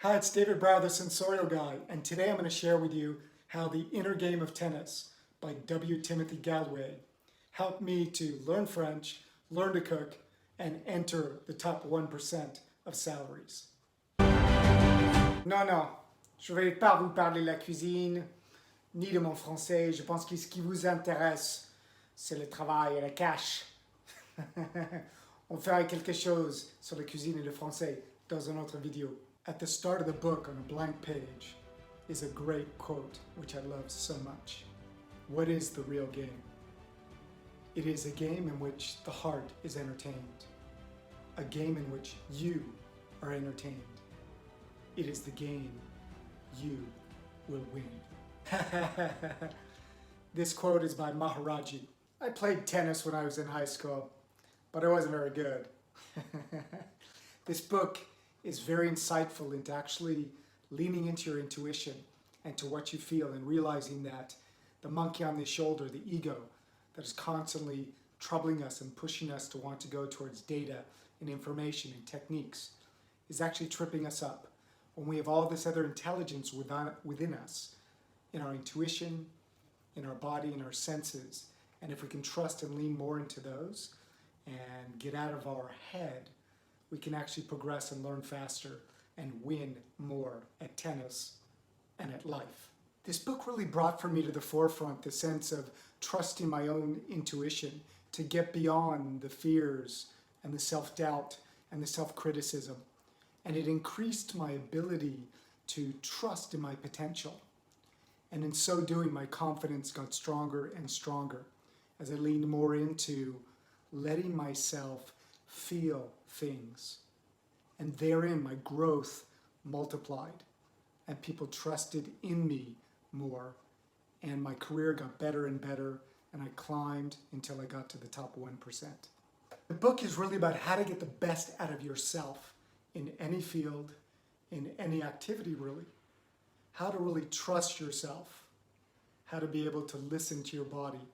Hi, it's David Brow, the Sensorial Guy, and today I'm going to share with you how The Inner Game of Tennis by W. Timothy Gallwey helped me to learn French, learn to cook, and enter the top 1% of salaries. Non, je ne vais pas vous parler de la cuisine, ni de mon français. Je pense que ce qui vous intéresse, c'est le travail et la cash. On fera quelque chose sur la cuisine et le français dans une autre vidéo. At the start of the book, on a blank page, is a great quote which I love so much. What is the real game? It is a game in which the heart is entertained, a game in which you are entertained. It is the game you will win. This quote is by Maharaji. I played tennis when I was in high school, but I wasn't very good. This book is very insightful into actually leaning into your intuition and to what you feel and realizing that the monkey on the shoulder, the ego, that is constantly troubling us and pushing us to want to go towards data and information and techniques is actually tripping us up when we have all this other intelligence within us, in our intuition, in our body, in our senses. And if we can trust and lean more into those and get out of our head, we can actually progress and learn faster and win more at tennis and at life. This book really brought for me to the forefront the sense of trusting my own intuition to get beyond the fears and the self-doubt and the self-criticism. And it increased my ability to trust in my potential. And in so doing, my confidence got stronger and stronger as I leaned more into letting myself feel things. And therein, my growth multiplied, and people trusted in me more, and my career got better and better, and I climbed until I got to the top 1%. The book is really about how to get the best out of yourself in any field, in any activity really. How to really trust yourself, how to be able to listen to your body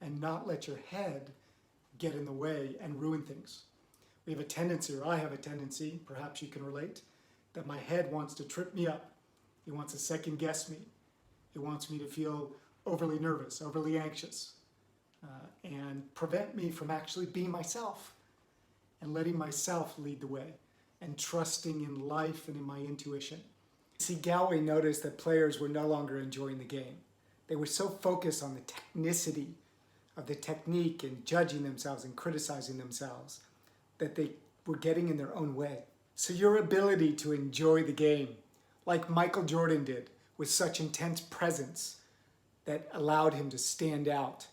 and not let your head get in the way and ruin things. We have a tendency, or I have a tendency, perhaps you can relate, that my head wants to trip me up. It wants to second guess me. It wants me to feel overly nervous, overly anxious, and prevent me from actually being myself and letting myself lead the way and trusting in life and in my intuition. See, Gallwey noticed that players were no longer enjoying the game. They were so focused on the technicity of the technique and judging themselves and criticizing themselves that they were getting in their own way. So your ability to enjoy the game, like Michael Jordan did, with such intense presence that allowed him to stand out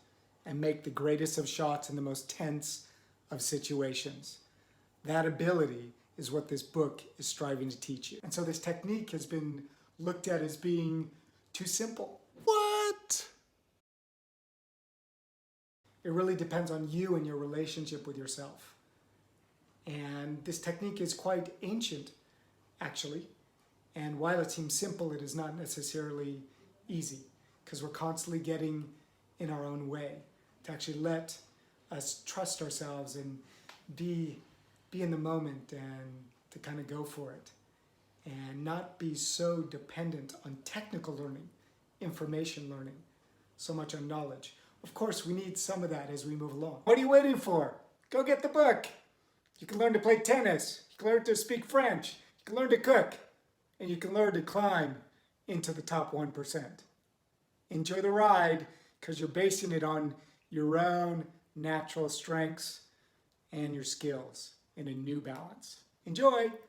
and make the greatest of shots in the most tense of situations. That ability is what this book is striving to teach you. And so this technique has been looked at as being too simple. What? It really depends on you and your relationship with yourself. And this technique is quite ancient, actually. And while it seems simple, it is not necessarily easy, because we're constantly getting in our own way. To actually let us trust ourselves and be in the moment and to kind of go for it. And not be so dependent on technical learning, information learning, so much on knowledge. Of course, we need some of that as we move along. What are you waiting for? Go get the book. You can learn to play tennis. You can learn to speak French. You can learn to cook. And you can learn to climb into the top 1%. Enjoy the ride, because you're basing it on your own natural strengths and your skills in a new balance. Enjoy!